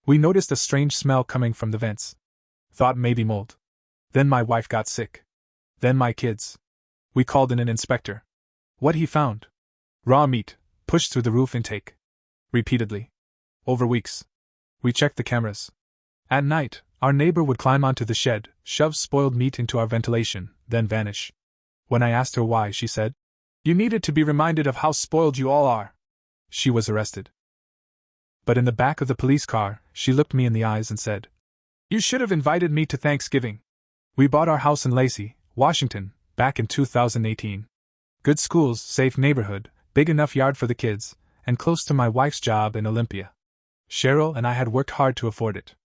We noticed a strange smell coming from the vents. Thought maybe mold. Then my wife got sick. Then my kids. We called in an inspector. What he found? Raw meat, pushed through the roof intake. Repeatedly. Over weeks. We checked the cameras. At night, our neighbor would climb onto the shed, shove spoiled meat into our ventilation, then vanish. When I asked her why, she said, "You needed to be reminded of how spoiled you all are." She was arrested. But in the back of the police car, she looked me in the eyes and said, "You should have invited me to Thanksgiving." We bought our house in Lacey, Washington, back in 2018. Good schools, safe neighborhood, big enough yard for the kids, and close to my wife's job in Olympia. Cheryl and I had worked hard to afford it.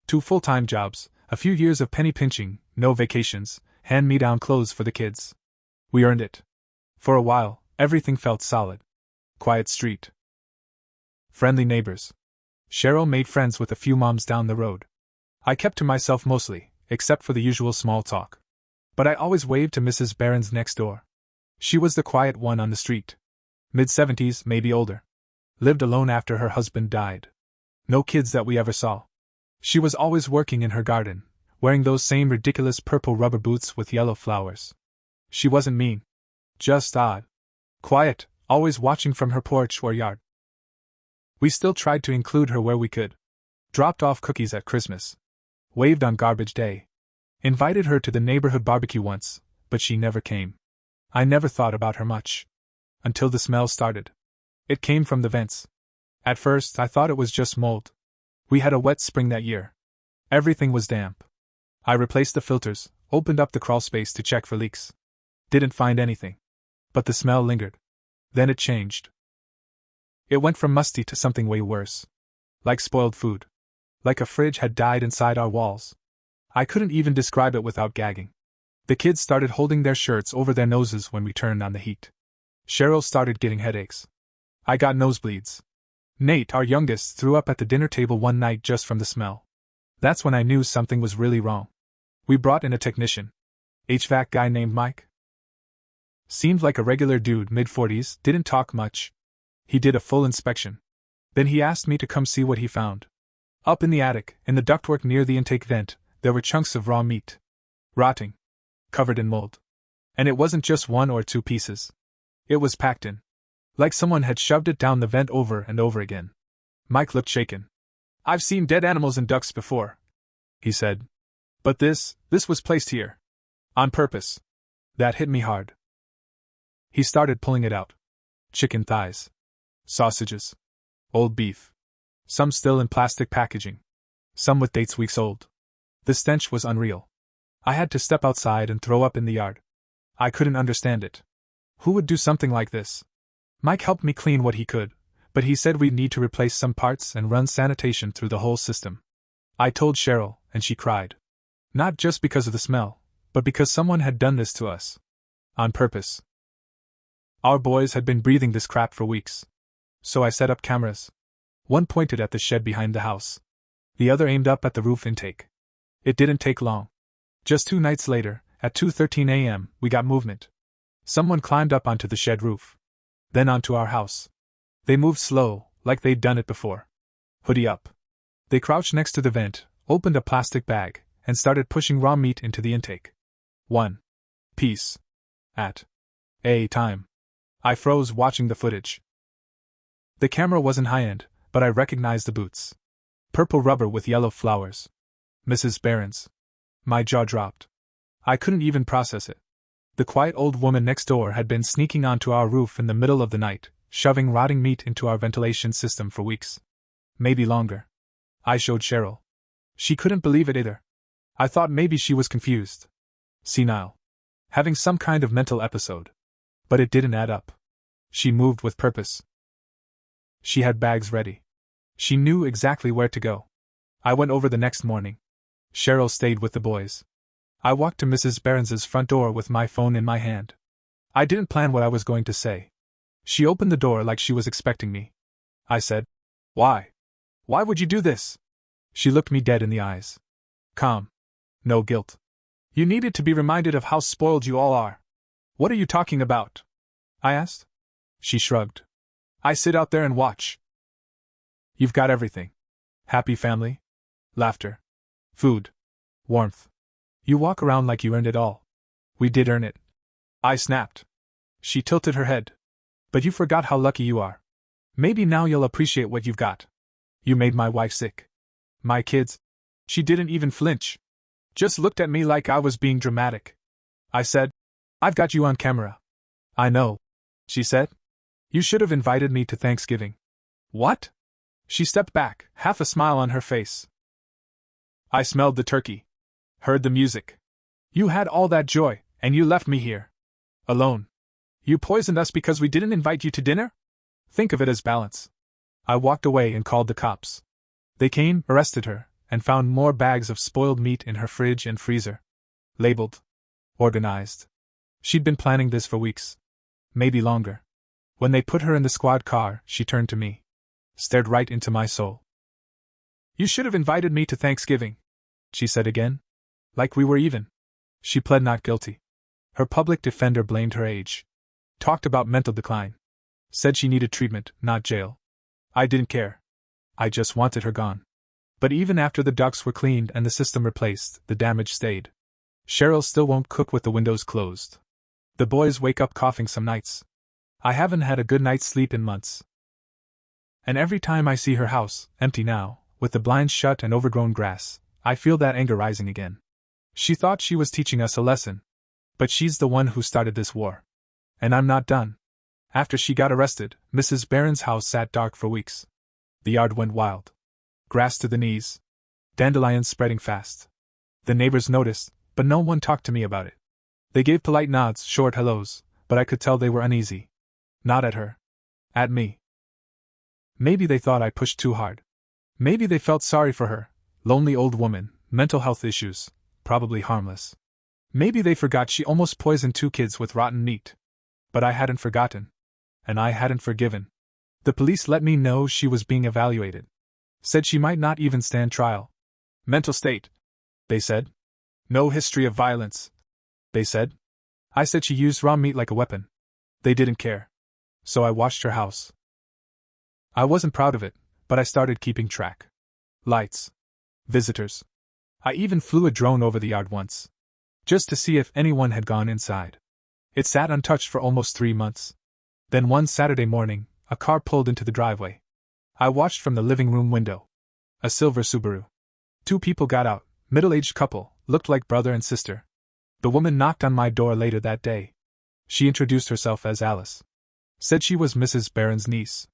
2 full-time jobs, a few years of penny pinching, no vacations, hand-me-down clothes for the kids. We earned it. For a while, everything felt solid. Quiet street. Friendly neighbors. Cheryl made friends with a few moms down the road. I kept to myself mostly, except for the usual small talk. But I always waved to Mrs. Barron's next door. She was the quiet one on the street. Mid-70s, maybe older. Lived alone after her husband died. No kids that we ever saw. She was always working in her garden, wearing those same ridiculous purple rubber boots with yellow flowers. She wasn't mean. Just odd. Quiet, always watching from her porch or yard. We still tried to include her where we could. Dropped off cookies at Christmas. Waved on garbage day. Invited her to the neighborhood barbecue once, but she never came. I never thought about her much. Until the smell started. It came from the vents. At first, I thought it was just mold. We had a wet spring that year. Everything was damp. I replaced the filters, opened up the crawl space to check for leaks. Didn't find anything. But the smell lingered. Then it changed. It went from musty to something way worse. Like spoiled food. Like a fridge had died inside our walls. I couldn't even describe it without gagging. The kids started holding their shirts over their noses when we turned on the heat. Cheryl started getting headaches. I got nosebleeds. Nate, our youngest, threw up at the dinner table one night just from the smell. That's when I knew something was really wrong. We brought in a technician. HVAC guy named Mike. Seemed like a regular dude, mid-40s, didn't talk much. He did a full inspection. Then he asked me to come see what he found. Up in the attic, in the ductwork near the intake vent, there were chunks of raw meat. Rotting. Covered in mold. And it wasn't just 1 or 2 pieces. It was packed in. Like someone had shoved it down the vent over and over again. Mike looked shaken. "I've seen dead animals and ducks before," he said. "But this was placed here. On purpose." That hit me hard. He started pulling it out. Chicken thighs. Sausages. Old beef. Some still in plastic packaging. Some with dates weeks old. The stench was unreal. I had to step outside and throw up in the yard. I couldn't understand it. Who would do something like this? Mike helped me clean what he could, but he said we'd need to replace some parts and run sanitation through the whole system. I told Cheryl, and she cried. Not just because of the smell, but because someone had done this to us. On purpose. Our boys had been breathing this crap for weeks. So I set up cameras. One pointed at the shed behind the house. The other aimed up at the roof intake. It didn't take long. Just 2 nights later, at 2:13 a.m., we got movement. Someone climbed up onto the shed roof. Then onto our house. They moved slow, like they'd done it before. Hoodie up. They crouched next to the vent, opened a plastic bag, and started pushing raw meat into the intake. 1 piece. At a time. I froze watching the footage. The camera wasn't high-end, but I recognized the boots. Purple rubber with yellow flowers. Mrs. Barron's. My jaw dropped. I couldn't even process it. The quiet old woman next door had been sneaking onto our roof in the middle of the night, shoving rotting meat into our ventilation system for weeks. Maybe longer. I showed Cheryl. She couldn't believe it either. I thought maybe she was confused. Senile. Having some kind of mental episode. But it didn't add up. She moved with purpose. She had bags ready. She knew exactly where to go. I went over the next morning. Cheryl stayed with the boys. I walked to Mrs. Barron's front door with my phone in my hand. I didn't plan what I was going to say. She opened the door like she was expecting me. I said, "Why? Why would you do this?" She looked me dead in the eyes. Calm. No guilt. "You needed to be reminded of how spoiled you all are." "What are you talking about?" I asked. She shrugged. "I sit out there and watch. You've got everything. Happy family? Laughter. Food. Warmth. You walk around like you earned it all. We did earn it. I snapped. She tilted her head. But you forgot how lucky you are. Maybe now you'll appreciate what you've got. You made my wife sick. My kids. She didn't even flinch. Just looked at me like I was being dramatic. I said, I've got you on camera. I know. She said. You should have invited me to Thanksgiving. What? She stepped back, half a smile on her face. I smelled the turkey. Heard the music. You had all that joy, and you left me here. Alone. You poisoned us because we didn't invite you to dinner? Think of it as balance. I walked away and called the cops. They came, arrested her, and found more bags of spoiled meat in her fridge and freezer. Labeled. Organized. She'd been planning this for weeks. Maybe longer. When they put her in the squad car, she turned to me. Stared right into my soul. You should have invited me to Thanksgiving, she said again. Like we were even. She pled not guilty. Her public defender blamed her age. Talked about mental decline. Said she needed treatment, not jail. I didn't care. I just wanted her gone. But even after the ducts were cleaned and the system replaced, the damage stayed. Cheryl still won't cook with the windows closed. The boys wake up coughing some nights. I haven't had a good night's sleep in months. And every time I see her house, empty now, with the blinds shut and overgrown grass, I feel that anger rising again. She thought she was teaching us a lesson. But she's the one who started this war. And I'm not done. After she got arrested, Mrs. Barron's house sat dark for weeks. The yard went wild. Grass to the knees. Dandelions spreading fast. The neighbors noticed, but no one talked to me about it. They gave polite nods, short hellos, but I could tell they were uneasy. Not at her. At me. Maybe they thought I pushed too hard. Maybe they felt sorry for her, lonely old woman, mental health issues, probably harmless. Maybe they forgot she almost poisoned 2 kids with rotten meat. But I hadn't forgotten. And I hadn't forgiven. The police let me know she was being evaluated. Said she might not even stand trial. Mental state, they said. No history of violence, they said. I said she used raw meat like a weapon. They didn't care. So I washed her house. I wasn't proud of it, but I started keeping track. Lights. Visitors. I even flew a drone over the yard once. Just to see if anyone had gone inside. It sat untouched for almost 3 months. Then one Saturday morning, a car pulled into the driveway. I watched from the living room window. A silver Subaru. 2 people got out, middle-aged couple, looked like brother and sister. The woman knocked on my door later that day. She introduced herself as Alice. Said she was Mrs. Barron's niece.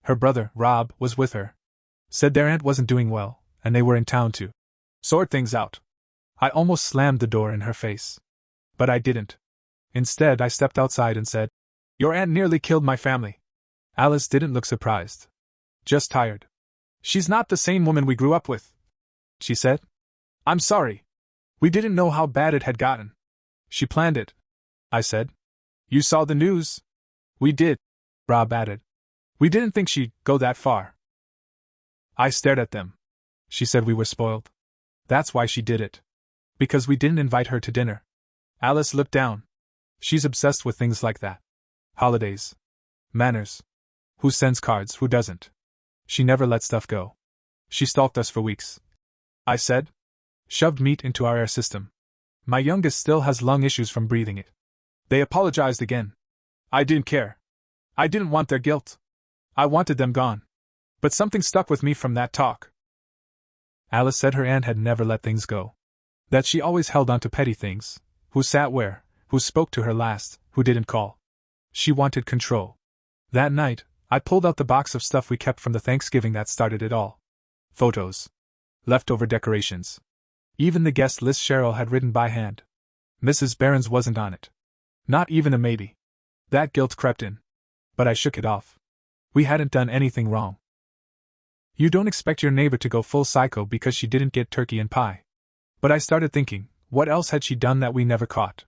Her brother, Rob, was with her. Said their aunt wasn't doing well, and they were in town to sort things out. I almost slammed the door in her face. But I didn't. Instead, I stepped outside and said, Your aunt nearly killed my family. Alice didn't look surprised. Just tired. She's not the same woman we grew up with, she said. I'm sorry. We didn't know how bad it had gotten. She planned it, I said. You saw the news? We did, Rob added. We didn't think she'd go that far. I stared at them. She said we were spoiled. That's why she did it. Because we didn't invite her to dinner. Alice looked down. She's obsessed with things like that. Holidays. Manners. Who sends cards, who doesn't? She never let stuff go. She stalked us for weeks. I said. Shoved meat into our air system. My youngest still has lung issues from breathing it. They apologized again. I didn't care. I didn't want their guilt. I wanted them gone. But something stuck with me from that talk. Alice said her aunt had never let things go. That she always held on to petty things. Who sat where, who spoke to her last, who didn't call. She wanted control. That night, I pulled out the box of stuff we kept from the Thanksgiving that started it all. Photos. Leftover decorations. Even the guest list Cheryl had written by hand. Mrs. Barron's wasn't on it. Not even a maybe. That guilt crept in. But I shook it off. We hadn't done anything wrong. You don't expect your neighbor to go full psycho because she didn't get turkey and pie. But I started thinking, what else had she done that we never caught?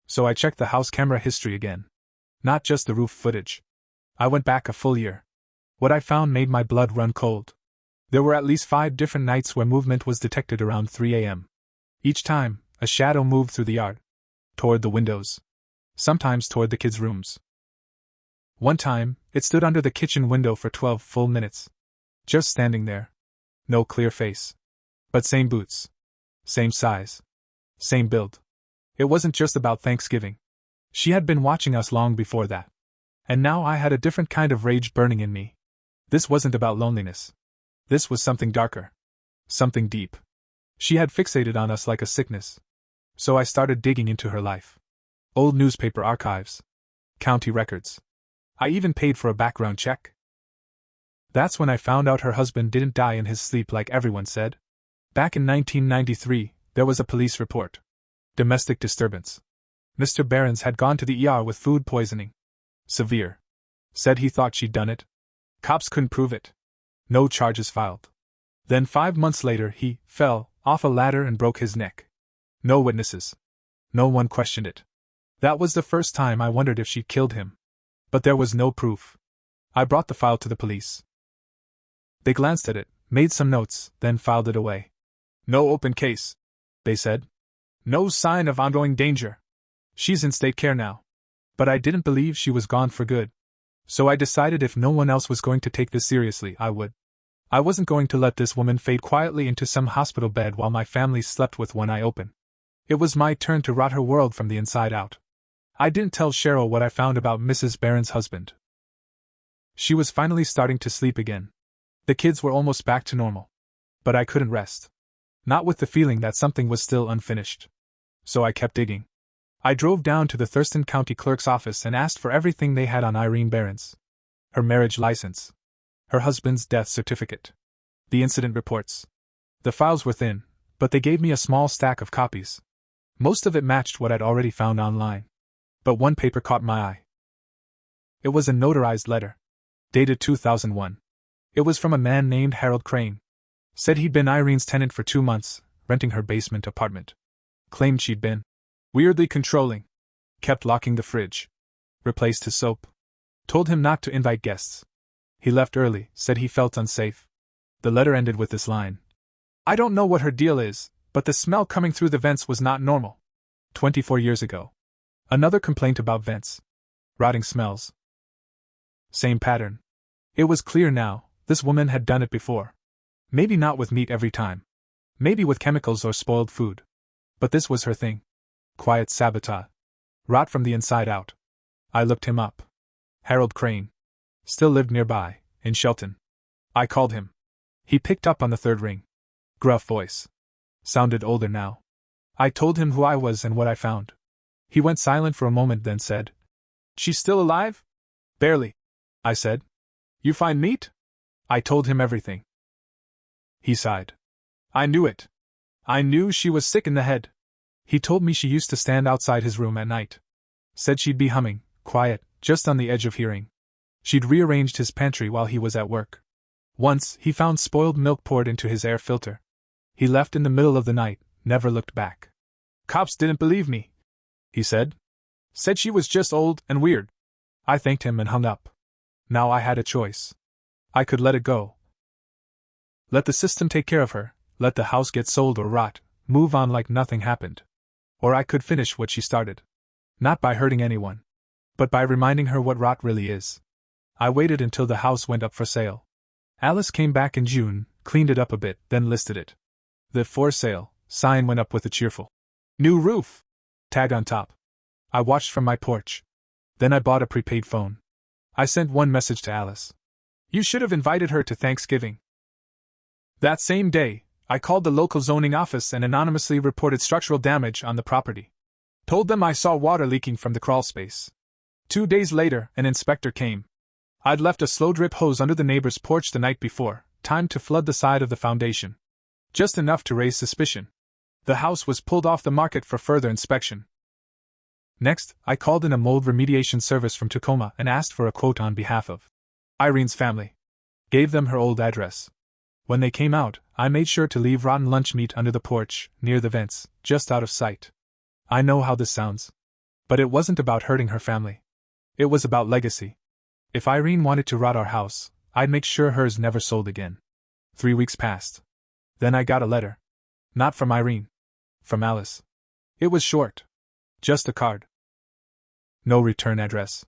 So I checked the house camera history again. Not just the roof footage. I went back a full year. What I found made my blood run cold. There were at least 5 different nights where movement was detected around 3 a.m. Each time, a shadow moved through the yard. Toward the windows. Sometimes toward the kids' rooms. One time, it stood under the kitchen window for 12 full minutes. Just standing there, No clear face. But same boots. Same size. Same build. It wasn't just about Thanksgiving. She had been watching us long before that. And now I had a different kind of rage burning in me. This wasn't about loneliness. This was something darker. Something deep. She had fixated on us like a sickness. So I started digging into her life. Old newspaper archives. County records. I even paid for a background check. That's when I found out her husband didn't die in his sleep like everyone said. Back in 1993, there was a police report. Domestic disturbance. Mr. Behrens had gone to the ER with food poisoning. Severe. Said he thought she'd done it. Cops couldn't prove it. No charges filed. Then 5 months later he fell off a ladder and broke his neck. No witnesses. No one questioned it. That was the first time I wondered if she'd killed him. But there was no proof. I brought the file to the police. They glanced at it, made some notes, then filed it away. No open case, they said. No sign of ongoing danger. She's in state care now. But I didn't believe she was gone for good. So I decided if no one else was going to take this seriously, I would. I wasn't going to let this woman fade quietly into some hospital bed while my family slept with one eye open. It was my turn to rot her world from the inside out. I didn't tell Cheryl what I found about Mrs. Barron's husband. She was finally starting to sleep again. The kids were almost back to normal. But I couldn't rest. Not with the feeling that something was still unfinished. So I kept digging. I drove down to the Thurston County Clerk's office and asked for everything they had on Irene Behrens. Her marriage license. Her husband's death certificate. The incident reports. The files were thin, but they gave me a small stack of copies. Most of it matched what I'd already found online. But one paper caught my eye. It was a notarized letter. Dated 2001. It was from a man named Harold Crane. Said he'd been Irene's tenant for 2 months, renting her basement apartment. Claimed she'd been weirdly controlling. Kept locking the fridge. Replaced his soap. Told him not to invite guests. He left early, said he felt unsafe. The letter ended with this line. I don't know what her deal is, but the smell coming through the vents was not normal. 24 years ago. Another complaint about vents. Rotting smells. Same pattern. It was clear now, this woman had done it before. Maybe not with meat every time. Maybe with chemicals or spoiled food. But this was her thing. Quiet sabotage. Rot from the inside out. I looked him up. Harold Crane. Still lived nearby, in Shelton. I called him. He picked up on the third ring. Gruff voice. Sounded older now. I told him who I was and what I found. He went silent for a moment, then said, She's still alive? Barely, I said. You find meat? I told him everything. He sighed. I knew it. I knew she was sick in the head. He told me she used to stand outside his room at night. Said she'd be humming, quiet, just on the edge of hearing. She'd rearranged his pantry while he was at work. Once, he found spoiled milk poured into his air filter. He left in the middle of the night, never looked back. Cops didn't believe me, he said. Said she was just old and weird. I thanked him and hung up. Now I had a choice. I could let it go. Let the system take care of her, let the house get sold or rot, move on like nothing happened. Or I could finish what she started. Not by hurting anyone, but by reminding her what rot really is. I waited until the house went up for sale. Alice came back in June, cleaned it up a bit, then listed it. The for sale sign went up with a cheerful new roof tag on top. I watched from my porch. Then I bought a prepaid phone. I sent one message to Alice. You should have invited her to Thanksgiving. That same day, I called the local zoning office and anonymously reported structural damage on the property. Told them I saw water leaking from the crawl space. 2 days later, an inspector came. I'd left a slow-drip hose under the neighbor's porch the night before, timed to flood the side of the foundation. Just enough to raise suspicion. The house was pulled off the market for further inspection. Next, I called in a mold remediation service from Tacoma and asked for a quote on behalf of Irene's family. Gave them her old address. When they came out, I made sure to leave rotten lunch meat under the porch, near the vents, just out of sight. I know how this sounds. But it wasn't about hurting her family. It was about legacy. If Irene wanted to rot our house, I'd make sure hers never sold again. 3 weeks passed. Then I got a letter. Not from Irene. From Alice. It was short. Just a card. No return address.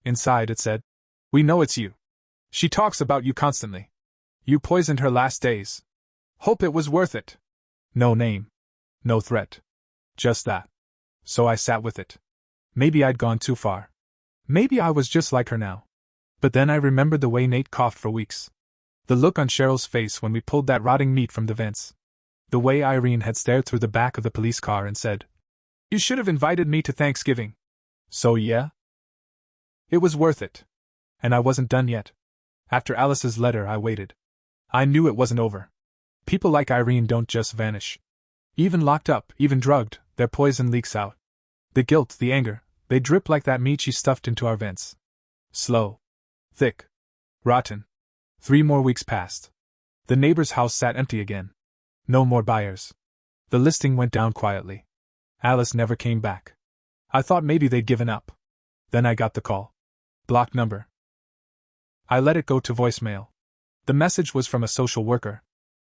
Inside it said, We know it's you. She talks about you constantly. You poisoned her last days, Hope it was worth it. No name. No threat. Just that. So I sat with it. Maybe I'd gone too far. Maybe I was just like her now. But then I remembered the way Nate coughed for weeks. The look on Cheryl's face when we pulled that rotting meat from the vents. The way Irene had stared through the back of the police car and said, "You should have invited me to Thanksgiving." So yeah? It was worth it. And I wasn't done yet. After Alice's letter, I waited. I knew it wasn't over. People like Irene don't just vanish. Even locked up, even drugged, their poison leaks out. The guilt, the anger, they drip like that meat she stuffed into our vents. Slow. Thick. Rotten. 3 more weeks passed. The neighbor's house sat empty again. No more buyers. The listing went down quietly. Alice never came back. I thought maybe they'd given up. Then I got the call. Blocked number. I let it go to voicemail. The message was from a social worker.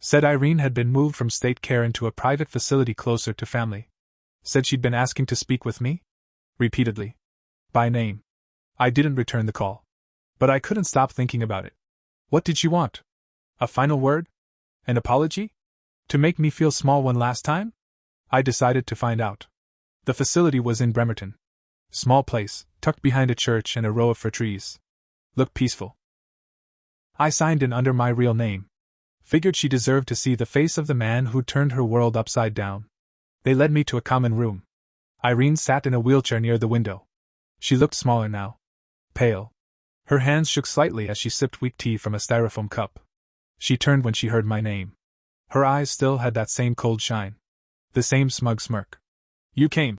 Said Irene had been moved from state care into a private facility closer to family. Said she'd been asking to speak with me? Repeatedly. By name. I didn't return the call. But I couldn't stop thinking about it. What did she want? A final word? An apology? To make me feel small one last time? I decided to find out. The facility was in Bremerton. Small place, tucked behind a church and a row of fir trees. Looked peaceful. I signed in under my real name. Figured she deserved to see the face of the man who turned her world upside down. They led me to a common room. Irene sat in a wheelchair near the window. She looked smaller now. Pale. Her hands shook slightly as she sipped weak tea from a styrofoam cup. She turned when she heard my name. Her eyes still had that same cold shine. The same smug smirk. "You came,"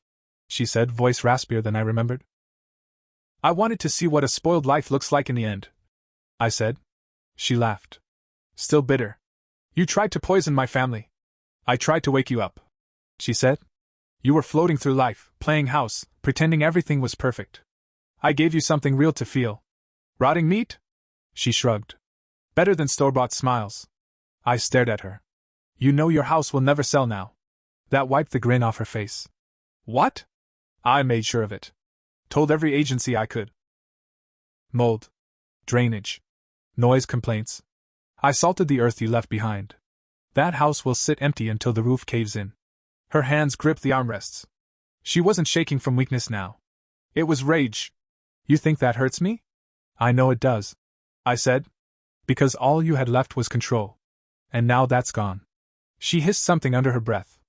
she said, voice raspier than I remembered. "I wanted to see what a spoiled life looks like in the end," I said. She laughed. Still bitter. "You tried to poison my family. I tried to wake you up," she said. "You were floating through life, playing house, pretending everything was perfect. I gave you something real to feel. Rotting meat?" She shrugged. "Better than store-bought smiles." I stared at her. "You know your house will never sell now." That wiped the grin off her face. "What?" I made sure of it. Told every agency I could. Mold. Drainage. Noise complaints. I salted the earth you left behind. That house will sit empty until the roof caves in. Her hands gripped the armrests. She wasn't shaking from weakness now. It was rage. "You think that hurts me?" "I know it does," I said. "Because all you had left was control. And now that's gone." She hissed something under her breath.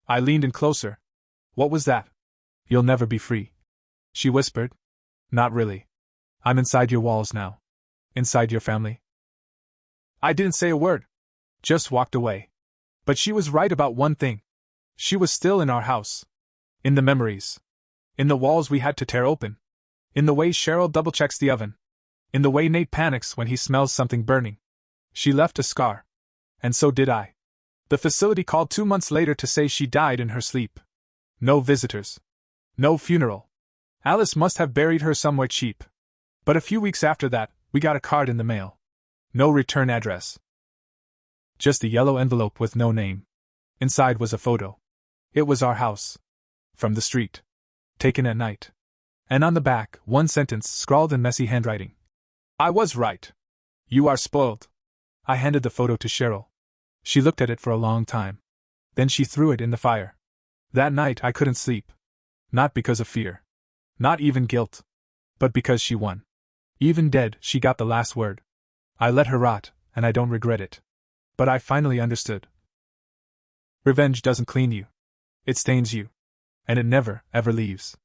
I leaned in closer. "What was that?" "You'll never be free," she whispered. "Not really. I'm inside your walls now. Inside your family." I didn't say a word. Just walked away. But she was right about one thing. She was still in our house. In the memories. In the walls we had to tear open. In the way Cheryl double-checks the oven. In the way Nate panics when he smells something burning. She left a scar. And so did I. The facility called 2 months later to say she died in her sleep. No visitors. No funeral. Alice must have buried her somewhere cheap. But a few weeks after that, we got a card in the mail. No return address. Just a yellow envelope with no name. Inside was a photo. It was our house. From the street. Taken at night. And on the back, one sentence scrawled in messy handwriting. "I was right. You are spoiled." I handed the photo to Cheryl. She looked at it for a long time. Then she threw it in the fire. That night I couldn't sleep. Not because of fear. Not even guilt. But because she won. Even dead, she got the last word. I let her rot, and I don't regret it. But I finally understood. Revenge doesn't clean you. It stains you. And it never, ever leaves.